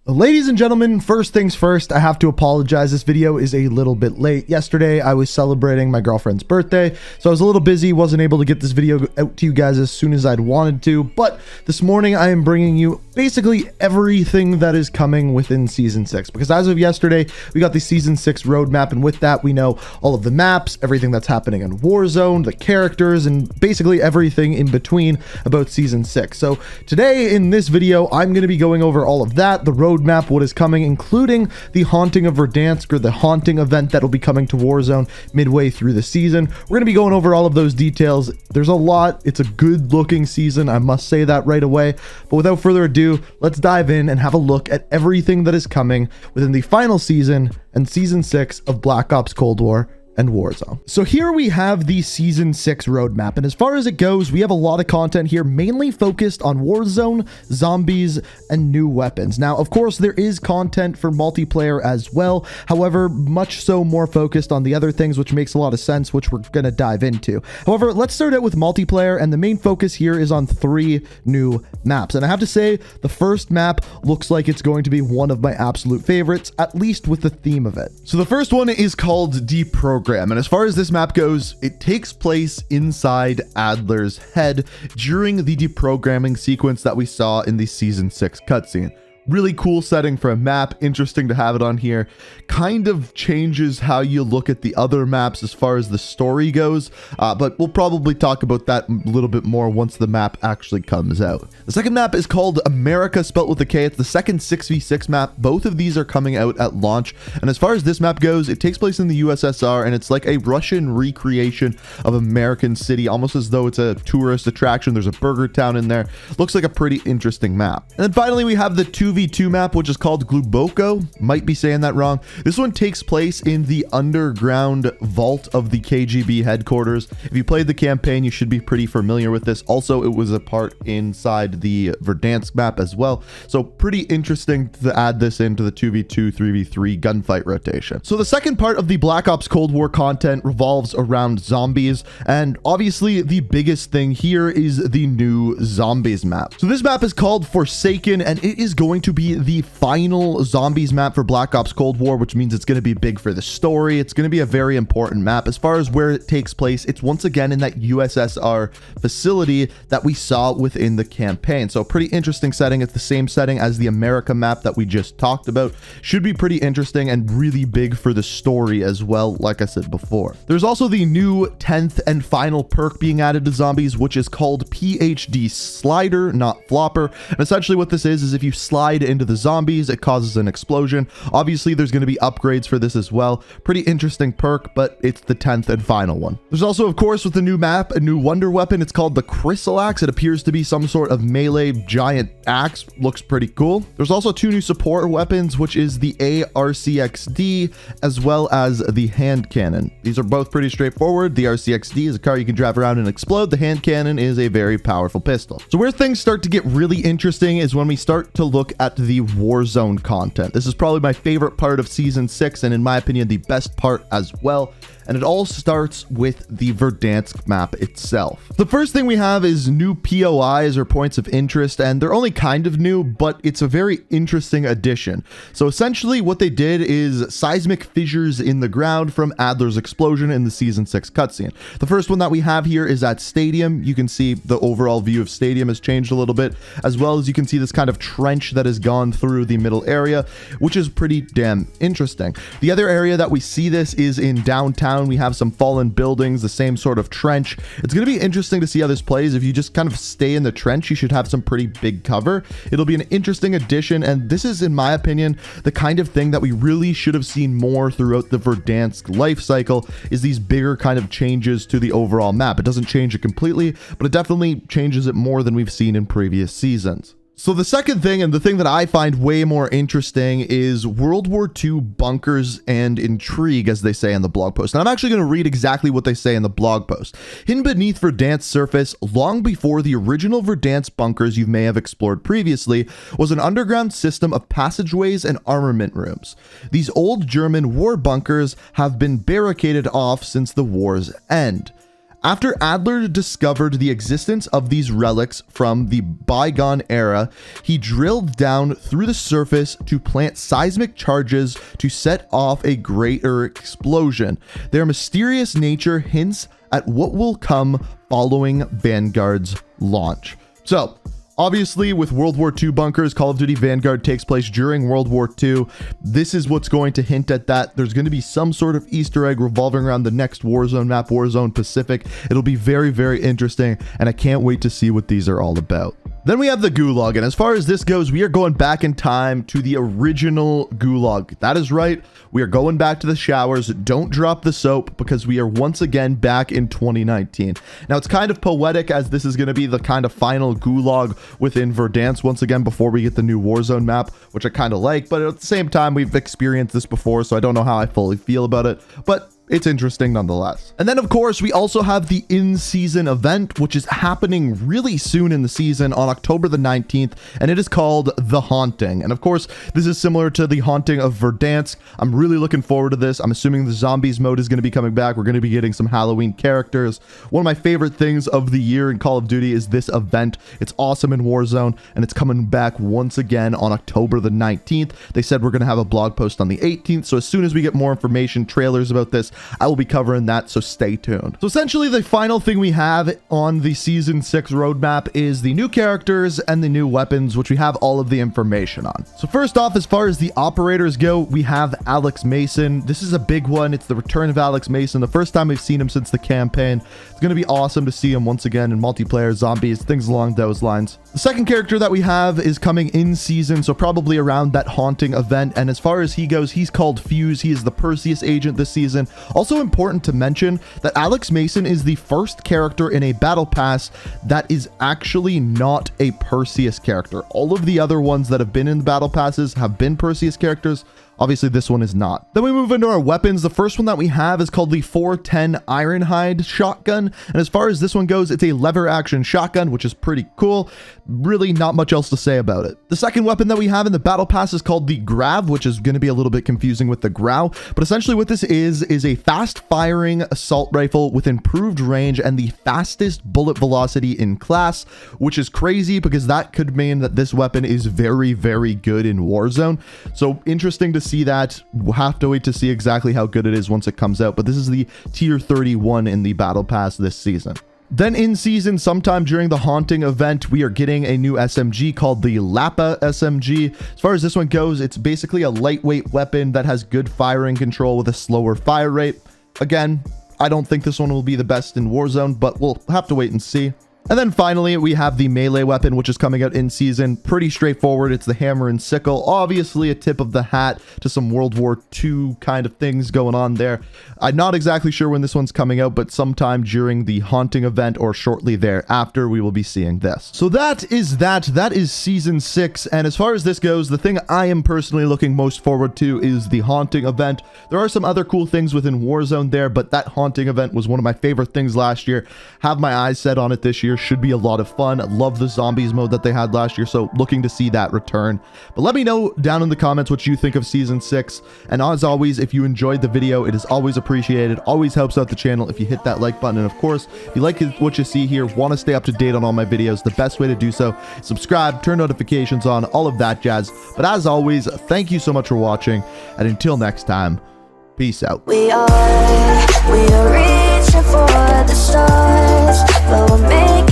Ladies and gentlemen, first things first, I have to apologize. This video is a little bit late. Yesterday, I was celebrating my girlfriend's birthday, so I was a little busy, wasn't able to get this video out to you guys as soon as I'd wanted to, but this morning I am bringing you basically everything that is coming within Season 6, because as of yesterday, we got the Season 6 roadmap, and with that, we know all of the maps, everything that's happening in Warzone, the characters, and basically everything in between about Season 6. So today, in this video, I'm going to be going over all of that, the roadmap, what is coming, including the Haunting of Verdansk, or the Haunting event that will be coming to Warzone midway through the season. We're going to be going over all of those details. There's a lot. It's a good looking season, I must say that right away. But without further ado, let's dive in and have a look at everything that is coming within the final season and Season 6 of Black Ops Cold War and Warzone. So here we have the Season 6 roadmap, and as far as it goes, we have a lot of content here, mainly focused on Warzone, zombies, and new weapons. Now, of course, there is content for multiplayer as well, however, much so more focused on the other things, which makes a lot of sense, which we're going to dive into. However, let's start out with multiplayer, and the main focus here is on 3 new maps, and I have to say, the first map looks like it's going to be one of my absolute favorites, at least with the theme of it. So the first one is called Deprogram. And as far as this map goes, it takes place inside Adler's head during the deprogramming sequence that we saw in the Season 6 cutscene. Really cool setting for a map, interesting to have it on here. Kind of changes how you look at the other maps as far as the story goes, but we'll probably talk about that a little bit more once the map actually comes out. The second map is called America, spelt with a K. It's the second 6v6 map. Both of these are coming out at launch, and as far as this map goes, it takes place in the USSR, and it's like a Russian recreation of American City, almost as though it's a tourist attraction. There's a burger town in there. Looks like a pretty interesting map. And then finally, we have the 2v2 map, which is called Gluboko. Might be saying that wrong. This one takes place in the underground vault of the KGB headquarters. If you played the campaign, you should be pretty familiar with this. Also, it was a part inside the Verdansk map as well. So pretty interesting to add this into the 2v2, 3v3 gunfight rotation. So the second part of the Black Ops Cold War content revolves around zombies. And obviously the biggest thing here is the new zombies map. So this map is called Forsaken, and it is going to be the final zombies map for Black Ops Cold War, which means it's going to be big for the story. It's going to be a very important map. As far as where it takes place, it's once again in that USSR facility that we saw within the campaign. So pretty interesting setting. It's the same setting as the America map that we just talked about. Should be pretty interesting and really big for the story as well, like I said before. There's also the new 10th and final perk being added to zombies, which is called PhD Slider, not Flopper. And essentially what this is if you slide into the zombies, it causes an explosion. Obviously, there's going to be upgrades for this as well. Pretty interesting perk, but it's the 10th and final one. There's also, of course, with the new map, a new wonder weapon. It's called the Crystal Axe. It appears to be some sort of melee giant axe. Looks pretty cool. There's also 2 new support weapons, which is the ARCXD as well as the hand cannon. These are both pretty straightforward. The RCXD is a car you can drive around and explode. The hand cannon is a very powerful pistol. So where things start to get really interesting is when we start to look at the Warzone content. This is probably my favorite part of Season 6, and in my opinion, the best part as well. And it all starts with the Verdansk map itself. The first thing we have is new POIs, or points of interest, and they're only kind of new, but it's a very interesting addition. So essentially what they did is seismic fissures in the ground from Adler's explosion in the Season 6 cutscene. The first one that we have here is at Stadium. You can see the overall view of Stadium has changed a little bit, as well as you can see this kind of trench that has gone through the middle area, which is pretty damn interesting. The other area that we see this is in downtown. We have some fallen buildings, the same sort of trench. It's going to be interesting to see how this plays. If you just kind of stay in the trench, you should have some pretty big cover. It'll be an interesting addition, and this is, in my opinion, the kind of thing that we really should have seen more throughout the Verdansk life cycle, is these bigger kind of changes to the overall map. It doesn't change it completely, but it definitely changes it more than we've seen in previous seasons. So the second thing, and the thing that I find way more interesting, is World War II bunkers and intrigue, as they say in the blog post. And I'm actually going to read exactly what they say in the blog post. Hidden beneath Verdansk's surface, long before the original Verdansk bunkers you may have explored previously, was an underground system of passageways and armament rooms. These old German war bunkers have been barricaded off since the war's end. After Adler discovered the existence of these relics from the bygone era, he drilled down through the surface to plant seismic charges to set off a greater explosion. Their mysterious nature hints at what will come following Vanguard's launch. So, obviously, with World War II bunkers, Call of Duty Vanguard takes place during World War II. This is what's going to hint at that. There's going to be some sort of Easter egg revolving around the next Warzone map, Warzone Pacific. It'll be very, very interesting, and I can't wait to see what these are all about. Then we have the Gulag, and as far as this goes, we are going back in time to the original Gulag. That is right, we are going back to the showers. Don't drop the soap, because we are once again back in 2019. Now, it's kind of poetic, as this is going to be the kind of final Gulag within Verdansk once again before we get the new Warzone map, which I kind of like, but at the same time, we've experienced this before, so I don't know how I fully feel about it, but it's interesting nonetheless. And then, of course, we also have the in-season event, which is happening really soon in the season on October the 19th, and it is called The Haunting. And of course, this is similar to The Haunting of Verdansk. I'm really looking forward to this. I'm assuming the zombies mode is going to be coming back. We're going to be getting some Halloween characters. One of my favorite things of the year in Call of Duty is this event. It's awesome in Warzone, and it's coming back once again on October the 19th. They said we're going to have a blog post on the 18th, so as soon as we get more information, trailers about this, I will be covering that, so stay tuned. So essentially, the final thing we have on the Season 6 roadmap is the new characters and the new weapons, which we have all of the information on. So first off, as far as the operators go, we have Alex Mason. This is a big one. It's the return of Alex Mason. The first time we've seen him since the campaign. It's going to be awesome to see him once again in multiplayer, zombies, things along those lines. The second character that we have is coming in season, so probably around that Haunting event. And as far as he goes, he's called Fuse. He is the Perseus agent this season. Also important to mention that Alex Mason is the first character in a battle pass that is actually not a Perseus character. All of the other ones that have been in the battle passes have been Perseus characters. Obviously, this one is not. Then we move into our weapons. The first one that we have is called the 410 Ironhide shotgun. And as far as this one goes, it's a lever action shotgun, which is pretty cool. Really not much else to say about it. The second weapon that we have in the battle pass is called the Grav, which is going to be a little bit confusing with the Grau. But essentially what this is a fast firing assault rifle with improved range and the fastest bullet velocity in class, which is crazy because that could mean that this weapon is very, very good in Warzone. So interesting to see that. We'll have to wait to see exactly how good it is once it comes out, but this is the tier 31 in the battle pass this season. Then in season, sometime during the Haunting event, we are getting a new SMG called the Lapa SMG. As far as this one goes, it's basically a lightweight weapon that has good firing control with a slower fire rate. Again, I don't think this one will be the best in Warzone, but we'll have to wait and see. And then finally, we have the melee weapon, which is coming out in season. Pretty straightforward. It's the hammer and sickle. Obviously, a tip of the hat to some World War II kind of things going on there. I'm not exactly sure when this one's coming out, but sometime during the Haunting event or shortly thereafter, we will be seeing this. So that is that. That is Season 6. And as far as this goes, the thing I am personally looking most forward to is the Haunting event. There are some other cool things within Warzone there, but that Haunting event was one of my favorite things last year. Have my eyes set on it this year. Should be a lot of fun. Love the zombies mode that they had last year, so looking to see that return. But let me know down in the comments what you think of Season 6. And as always, if you enjoyed the video, it is always appreciated. Always helps out the channel if you hit that like button. And of course, if you like what you see here, want to stay up to date on all my videos, the best way to do so, subscribe, turn notifications on, all of that jazz. But as always, thank you so much for watching, and until next time, peace out. We are reaching for the stars, but we're making